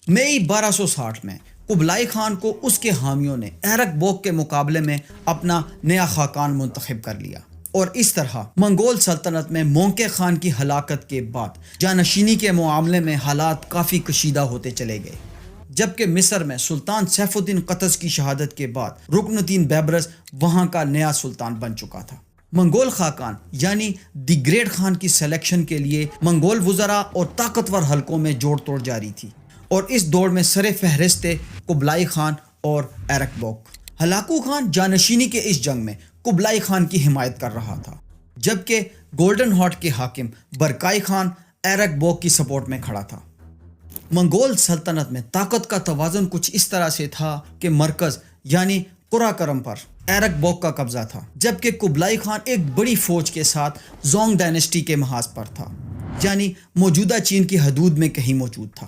مئی 1260 میں قبلائی خان کو اس کے حامیوں نے ایرک بوک کے مقابلے میں اپنا نیا خاقان منتخب کر لیا، اور اس طرح منگول سلطنت میں مونکے خان کی ہلاکت کے بعد جانشینی کے معاملے میں حالات کافی کشیدہ ہوتے چلے گئے، جبکہ مصر میں سلطان سیف الدین قطز کی شہادت کے بعد رکن الدین بیبرس وہاں کا نیا سلطان بن چکا تھا۔ منگول خاقان یعنی دی گریٹ خان کی سلیکشن کے لیے منگول وزراء اور طاقتور حلقوں میں جوڑ توڑ جاری تھی، اور اس دوڑ میں سر فہرست تھے قبلائی خان اور ایرک بوک۔ ہلاکو خان جانشینی کے اس جنگ میں قبلائی خان کی حمایت کر رہا تھا، جبکہ گولڈن ہارٹ کے حاکم برکائی خان ایرک بوک کی سپورٹ میں کھڑا تھا۔ منگول سلطنت میں طاقت کا توازن کچھ اس طرح سے تھا کہ مرکز یعنی قرا کرم پر ایرک بوک کا قبضہ تھا، جبکہ قبلائی خان ایک بڑی فوج کے ساتھ زونگ ڈائنسٹی کے محاذ پر تھا، یعنی موجودہ چین کی حدود میں کہیں موجود تھا۔